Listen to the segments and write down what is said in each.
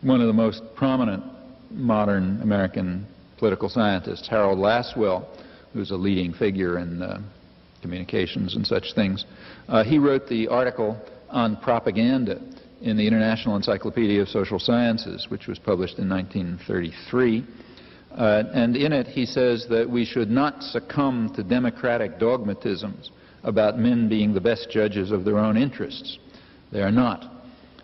One of the most prominent modern American political scientists, Harold Lasswell, who's a leading figure in communications and such things, he wrote the article on propaganda in the International Encyclopedia of Social Sciences, which was published in 1933. And in it he says that we should not succumb to democratic dogmatisms about men being the best judges of their own interests. They are not.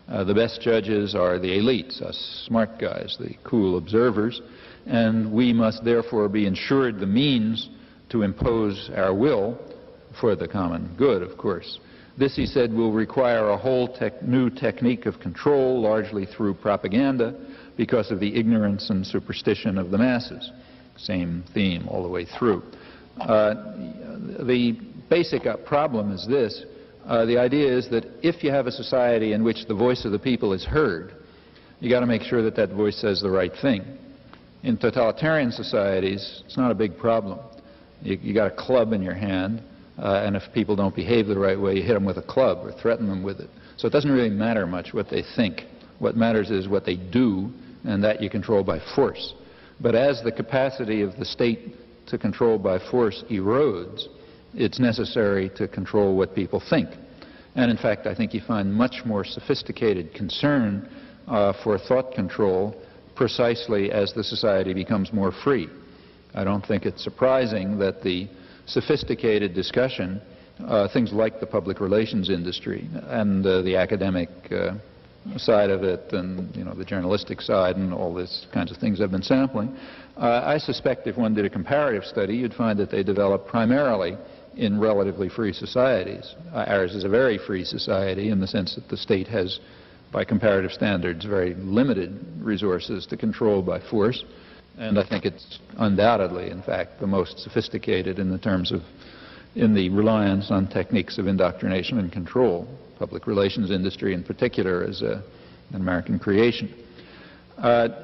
The best judges are the elites, us smart guys, the cool observers, and we must therefore be ensured the means to impose our will for the common good, of course. This, he said, will require a whole new technique of control, largely through propaganda, because of the ignorance and superstition of the masses. Same theme all the way through. The basic problem is this. The idea is that if you have a society in which the voice of the people is heard, you got to make sure that that voice says the right thing. In totalitarian societies, it's not a big problem. You got a club in your hand, and if people don't behave the right way, you hit them with a club or threaten them with it. So it doesn't really matter much what they think. What matters is what they do, and that you control by force. But as the capacity of the state to control by force erodes, it's necessary to control what people think. And in fact, I think you find much more sophisticated concern for thought control precisely as the society becomes more free. I don't think it's surprising that the sophisticated discussion, things like the public relations industry and the academic side of it, and the journalistic side and all these kinds of things I've been sampling, I suspect if one did a comparative study, you'd find that they develop primarily in relatively free societies. Ours is a very free society in the sense that the state has, by comparative standards, very limited resources to control by force. And I think it's undoubtedly, in fact, the most sophisticated in the reliance on techniques of indoctrination and control. Public relations industry in particular is an American creation.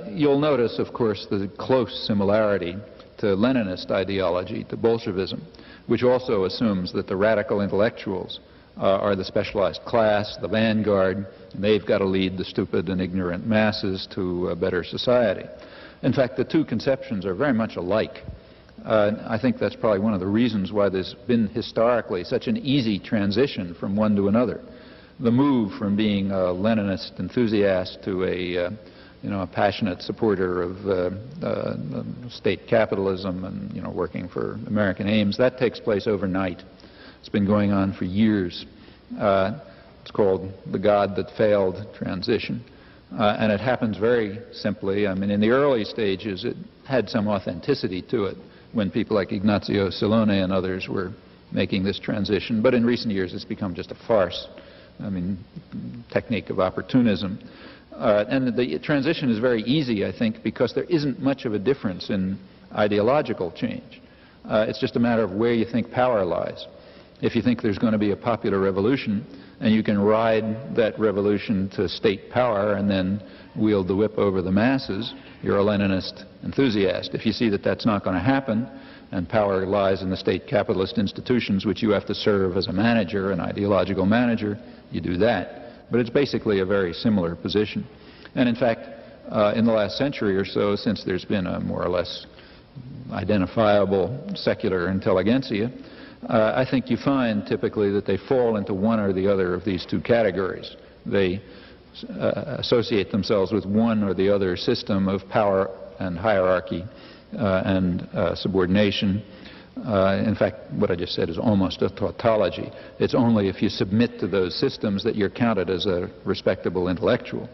You'll notice, of course, the close similarity to Leninist ideology, to Bolshevism, which also assumes that the radical intellectuals are the specialized class, the vanguard, and they've got to lead the stupid and ignorant masses to a better society. In fact, the two conceptions are very much alike. I think that's probably one of the reasons why there's been historically such an easy transition from one to another. The move from being a Leninist enthusiast to a passionate supporter of state capitalism and working for American aims, that takes place overnight. It's been going on for years. It's called the God that failed transition. And it happens very simply. I mean, in the early stages, it had some authenticity to it when people like Ignazio Silone and others were making this transition. But in recent years, it's become just a farce. I mean, technique of opportunism. And the transition is very easy, I think, because there isn't much of a difference in ideological change. It's just a matter of where you think power lies. If you think there's going to be a popular revolution, and you can ride that revolution to state power and then wield the whip over the masses, you're a Leninist enthusiast. If you see that that's not going to happen, and power lies in the state capitalist institutions which you have to serve as a manager, an ideological manager, you do that. But it's basically a very similar position. And in fact, in the last century or so, since there's been a more or less identifiable secular intelligentsia, I think you find typically that they fall into one or the other of these two categories. They associate themselves with one or the other system of power and hierarchy and subordination. In fact, what I just said is almost a tautology. It's only if you submit to those systems that you're counted as a respectable intellectual,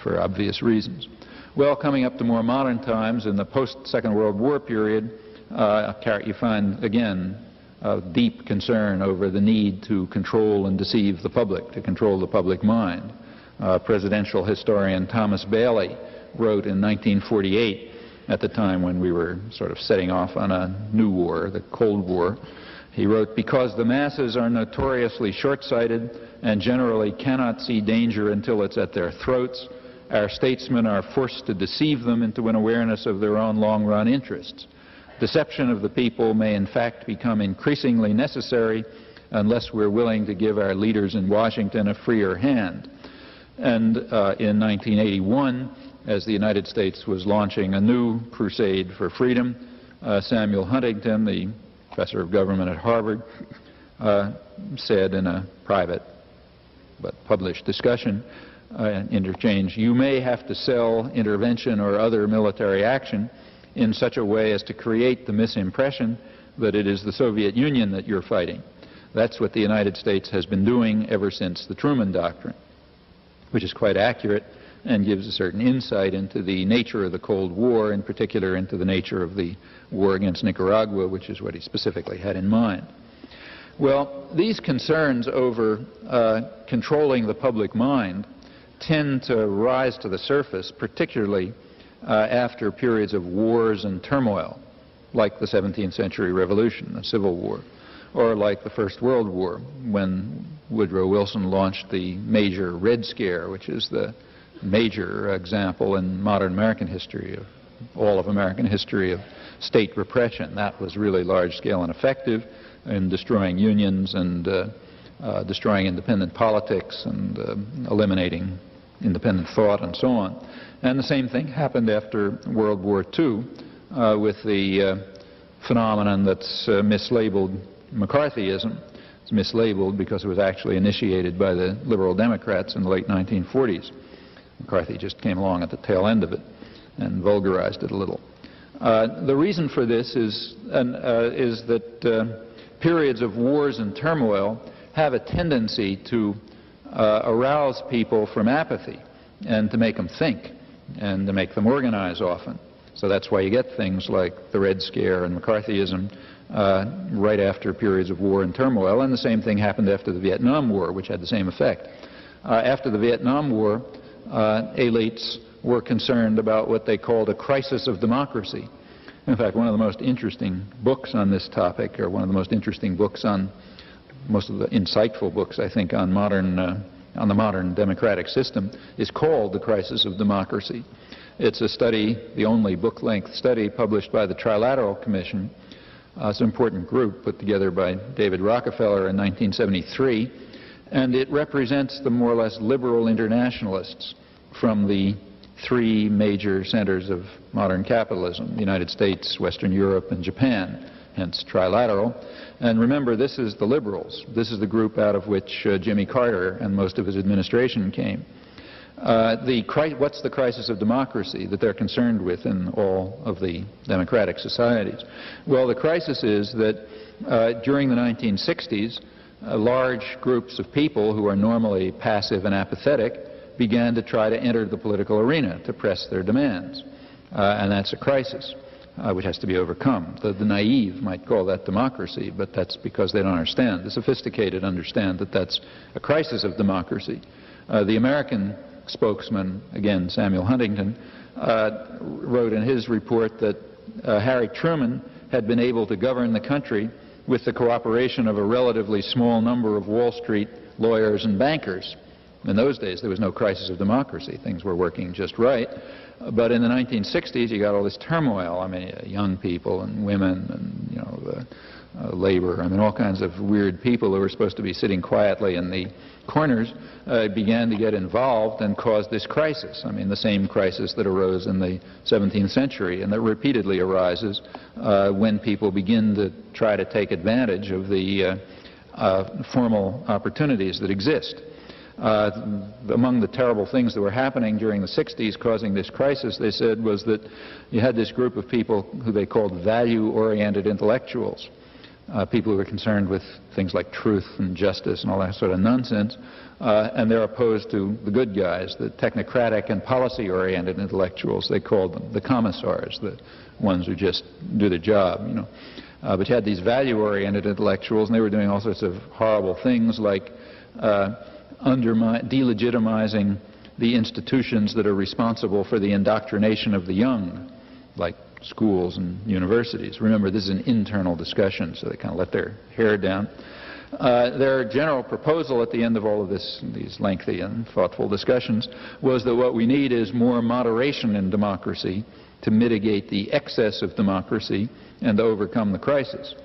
for obvious reasons. Well, coming up to more modern times, in the post-Second World War period, you find, again, a deep concern over the need to control and deceive the public, to control the public mind. Presidential historian Thomas Bailey wrote in 1948, at the time when we were sort of setting off on a new war, the Cold War, he wrote, "Because the masses are notoriously short-sighted and generally cannot see danger until it's at their throats, our statesmen are forced to deceive them into an awareness of their own long-run interests. Deception of the people may in fact become increasingly necessary unless we're willing to give our leaders in Washington a freer hand." And in 1981, as the United States was launching a new crusade for freedom, Samuel Huntington, the professor of government at Harvard, said in a private but published discussion, interchange, "You may have to sell intervention or other military action in such a way as to create the misimpression that it is the Soviet Union that you're fighting." That's what the United States has been doing ever since the Truman Doctrine, which is quite accurate and gives a certain insight into the nature of the Cold War, in particular into the nature of the war against Nicaragua, which is what he specifically had in mind. Well, these concerns over controlling the public mind tend to rise to the surface, particularly after periods of wars and turmoil, like the 17th century revolution, the Civil War, or like the First World War, when Woodrow Wilson launched the major Red Scare, which is the major example in modern American history, of all of American history, of state repression. That was really large-scale and effective in destroying unions and destroying independent politics and eliminating independent thought and so on. And the same thing happened after World War II with the phenomenon that's mislabeled McCarthyism. It's mislabeled because it was actually initiated by the liberal Democrats in the late 1940s. McCarthy just came along at the tail end of it and vulgarized it a little. The reason for this is that periods of wars and turmoil have a tendency to arouse people from apathy and to make them think and to make them organize often. So that's why you get things like the Red Scare and McCarthyism right after periods of war and turmoil. And the same thing happened after the Vietnam War, which had the same effect. After the Vietnam War, elites were concerned about what they called a crisis of democracy. In fact, one of the most interesting books on this topic, or one of the most interesting books on, most of the insightful books, I think, on the modern democratic system, is called The Crisis of Democracy. It's a study, the only book-length study published by the Trilateral Commission. It's an important group put together by David Rockefeller in 1973, and it represents the more or less liberal internationalists from the three major centers of modern capitalism: the United States, Western Europe, and Japan, hence trilateral. And remember, this is the liberals. This is the group out of which Jimmy Carter and most of his administration came. What's the crisis of democracy that they're concerned with in all of the democratic societies? Well, the crisis is that during the 1960s, large groups of people who are normally passive and apathetic began to try to enter the political arena to press their demands. And that's a crisis which has to be overcome. The naive might call that democracy, but that's because they don't understand. The sophisticated understand that that's a crisis of democracy. The American spokesman, again Samuel Huntington, wrote in his report that Harry Truman had been able to govern the country with the cooperation of a relatively small number of Wall Street lawyers and bankers. In those days, there was no crisis of democracy. Things were working just right. But in the 1960s, you got all this turmoil. I mean, young people and women and, you know, labor. I mean, all kinds of weird people who were supposed to be sitting quietly in the corners began to get involved and caused this crisis. I mean, the same crisis that arose in the 17th century and that repeatedly arises when people begin to try to take advantage of the formal opportunities that exist. Among the terrible things that were happening during the 60s causing this crisis, they said, was that you had this group of people who they called value-oriented intellectuals, people who were concerned with things like truth and justice and all that sort of nonsense, and they're opposed to the good guys, the technocratic and policy-oriented intellectuals. They called them the commissars, the ones who just do the job, you know. But you had these value-oriented intellectuals, and they were doing all sorts of horrible things like delegitimizing the institutions that are responsible for the indoctrination of the young, like schools and universities. Remember, this is an internal discussion, so they kind of let their hair down. Their general proposal at the end of all of these lengthy and thoughtful discussions was that what we need is more moderation in democracy to mitigate the excess of democracy and to overcome the crisis.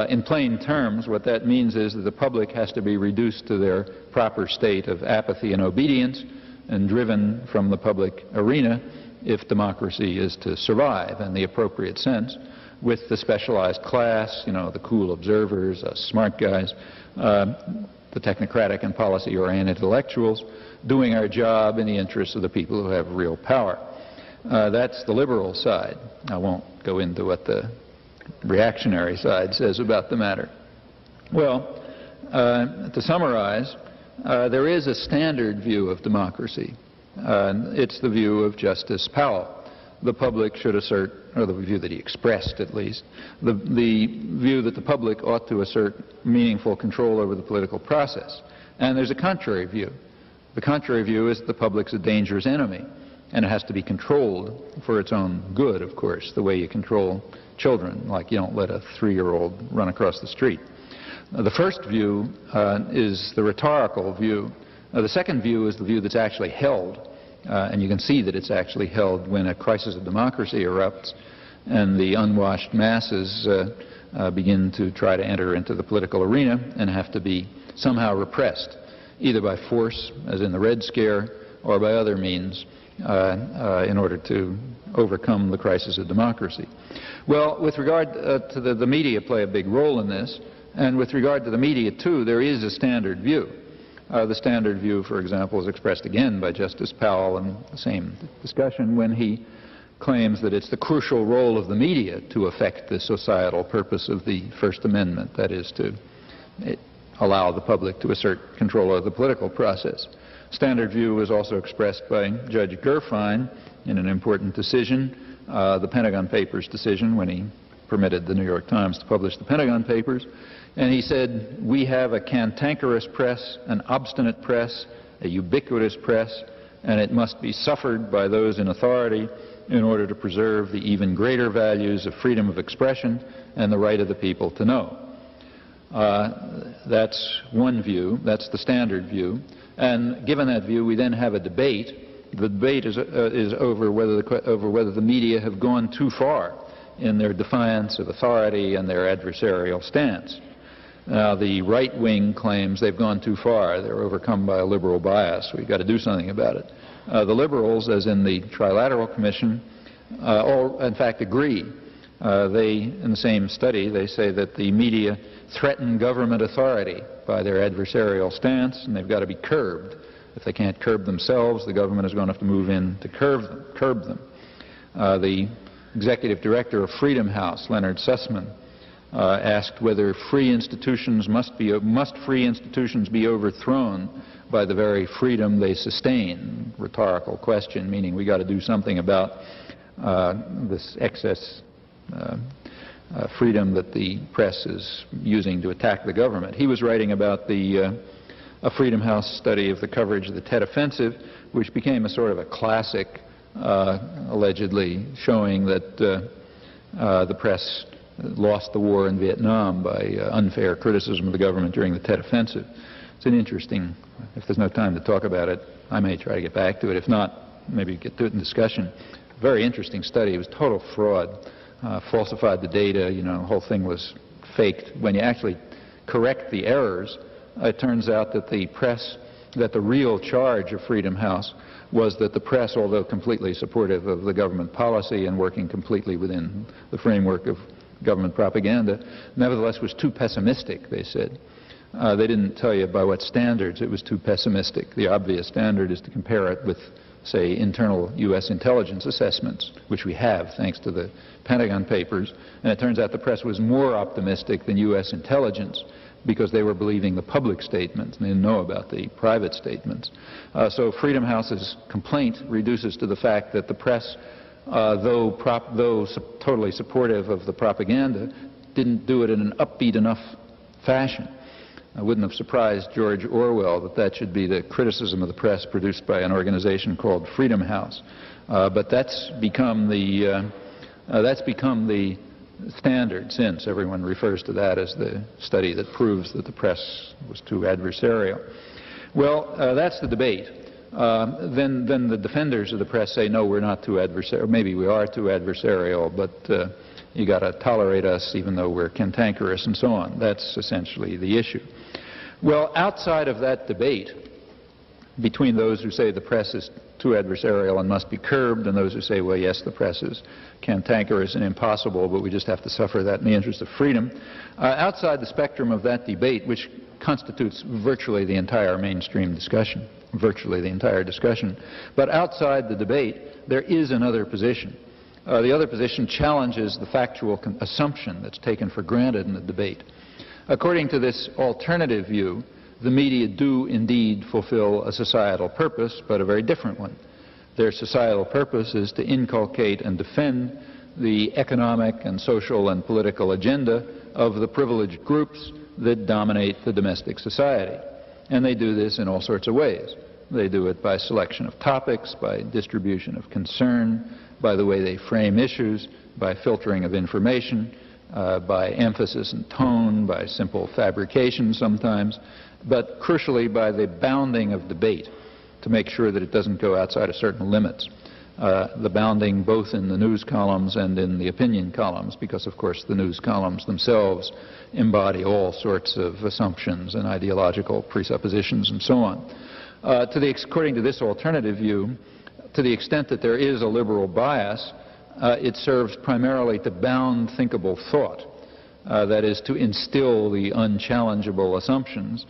In plain terms, what that means is that the public has to be reduced to their proper state of apathy and obedience, and driven from the public arena if democracy is to survive in the appropriate sense, with the specialized class, you know, the cool observers, smart guys, the technocratic and policy-oriented intellectuals, doing our job in the interests of the people who have real power. That's the liberal side. I won't go into what the reactionary side says about the matter. Well, to summarize, there is a standard view of democracy. It's the view of Justice Powell. The public should assert, or the view that he expressed at least, the view that the public ought to assert meaningful control over the political process. And there's a contrary view. The contrary view is that the public's a dangerous enemy, and it has to be controlled for its own good, of course, the way you control children, like you don't let a 3-year-old run across the street. The first view is the rhetorical view. The second view is the view that's actually held, and you can see that it's actually held when a crisis of democracy erupts and the unwashed masses begin to try to enter into the political arena and have to be somehow repressed, either by force, as in the Red Scare, or by other means in order to overcome the crisis of democracy. Well, with regard to the media play a big role in this, and with regard to the media, too, there is a standard view. The standard view, for example, is expressed again by Justice Powell in the same discussion when he claims that it's the crucial role of the media to affect the societal purpose of the First Amendment, that is, to allow the public to assert control of the political process. Standard view was also expressed by Judge Gerfine in an important decision, the Pentagon Papers decision, when he permitted the New York Times to publish the Pentagon Papers. And he said, we have a cantankerous press, an obstinate press, a ubiquitous press, and it must be suffered by those in authority in order to preserve the even greater values of freedom of expression and the right of the people to know. That's one view. That's the standard view. And given that view, we then have a debate. The debate is over whether the media have gone too far in their defiance of authority and their adversarial stance. Now, the right wing claims they've gone too far. They're overcome by a liberal bias. We've got to do something about it. The liberals, as in the Trilateral Commission, all in fact agree. In the same study, they say that the media threaten government authority by their adversarial stance, and they've got to be curbed. If they can't curb themselves, the government is going to have to move in to curb them. The executive director of Freedom House, Leonard Sussman, asked whether free institutions must free institutions be overthrown by the very freedom they sustain. Rhetorical question, meaning we got to do something about this excess freedom that the press is using to attack the government. He was writing about a Freedom House study of the coverage of the Tet Offensive, which became a sort of a classic, allegedly showing that the press lost the war in Vietnam by unfair criticism of the government during the Tet Offensive. It's an interesting, if there's no time to talk about it, I may try to get back to it. If not, maybe get to it in discussion. Very interesting study. It was total fraud. Falsified the data, you know, the whole thing was faked. When you actually correct the errors, it turns out that the real charge of Freedom House was that the press, although completely supportive of the government policy and working completely within the framework of government propaganda, nevertheless was too pessimistic, they said. They didn't tell you by what standards it was too pessimistic. The obvious standard is to compare it with, say, internal U.S. intelligence assessments, which we have thanks to the Pentagon Papers, and it turns out the press was more optimistic than U.S. intelligence because they were believing the public statements and they didn't know about the private statements. So Freedom House's complaint reduces to the fact that the press, though totally supportive of the propaganda, didn't do it in an upbeat enough fashion. I wouldn't have surprised George Orwell that that should be the criticism of the press produced by an organization called Freedom House. But that's become the standard since. Everyone refers to that as the study that proves that the press was too adversarial. Well, that's the debate. Then the defenders of the press say, no, we're not too adversarial. Maybe we are too adversarial, but you got to tolerate us even though we're cantankerous and so on. That's essentially the issue. Well, outside of that debate, between those who say the press is too adversarial and must be curbed, and those who say, well, yes, the press is cantankerous and impossible, but we just have to suffer that in the interest of freedom. Outside the spectrum of that debate, which constitutes virtually the entire mainstream discussion, virtually the entire discussion, but outside the debate, there is another position. The other position challenges the factual assumption that's taken for granted in the debate. According to this alternative view, the media do indeed fulfill a societal purpose, but a very different one. Their societal purpose is to inculcate and defend the economic and social and political agenda of the privileged groups that dominate the domestic society. And they do this in all sorts of ways. They do it by selection of topics, by distribution of concern, by the way they frame issues, by filtering of information, by emphasis and tone, by simple fabrication sometimes, but crucially by the bounding of debate to make sure that it doesn't go outside of certain limits. The bounding both in the news columns and in the opinion columns, because of course the news columns themselves embody all sorts of assumptions and ideological presuppositions and so on. According to this alternative view, to the extent that there is a liberal bias, it serves primarily to bound thinkable thought, that is, to instill the unchallengeable assumptions,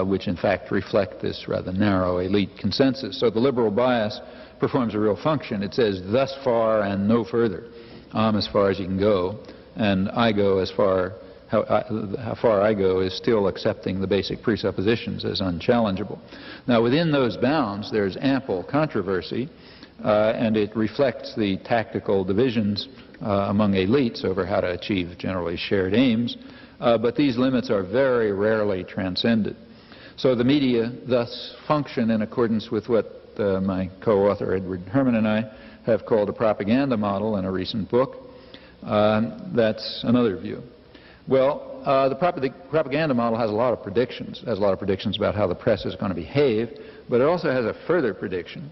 which in fact reflect this rather narrow elite consensus. So the liberal bias performs a real function. It says, thus far and no further. I'm as far as you can go, and I go as far, how far I go is still accepting the basic presuppositions as unchallengeable. Now, within those bounds, there's ample controversy, and it reflects the tactical divisions among elites over how to achieve generally shared aims, but these limits are very rarely transcended. So the media thus function in accordance with what my co-author Edward Herman and I have called a propaganda model in a recent book. That's another view. Well, the propaganda model has a lot of predictions. It has a lot of predictions about how the press is going to behave, but it also has a further prediction.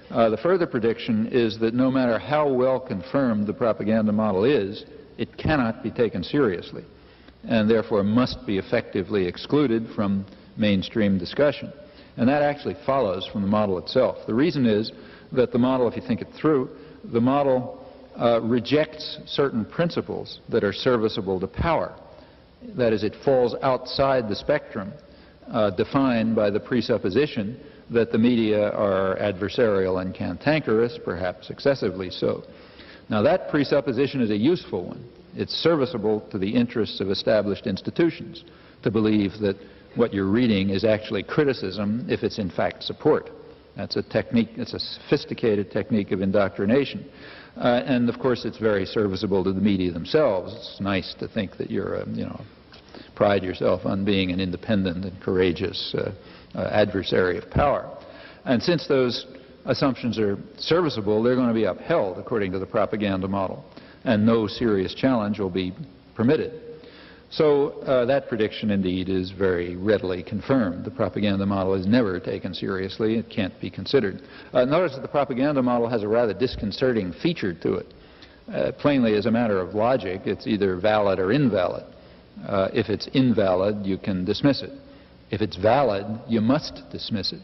The further prediction is that no matter how well confirmed the propaganda model is, it cannot be taken seriously, and therefore must be effectively excluded from mainstream discussion. And that actually follows from the model itself. The reason is that the model, if you think it through, the model rejects certain principles that are serviceable to power. That is, it falls outside the spectrum defined by the presupposition that the media are adversarial and cantankerous, perhaps excessively so. Now, that presupposition is a useful one. It's serviceable to the interests of established institutions to believe that what you're reading is actually criticism if it's in fact support. That's a technique, it's a sophisticated technique of indoctrination. And of course it's very serviceable to the media themselves. It's nice to think that you're, pride yourself on being an independent and courageous adversary of power. And since those assumptions are serviceable, they're going to be upheld according to the propaganda model, and no serious challenge will be permitted. So that prediction indeed is very readily confirmed. The propaganda model is never taken seriously. It can't be considered. Notice that the propaganda model has a rather disconcerting feature to it. Plainly, as a matter of logic, it's either valid or invalid. If it's invalid, you can dismiss it. If it's valid, you must dismiss it.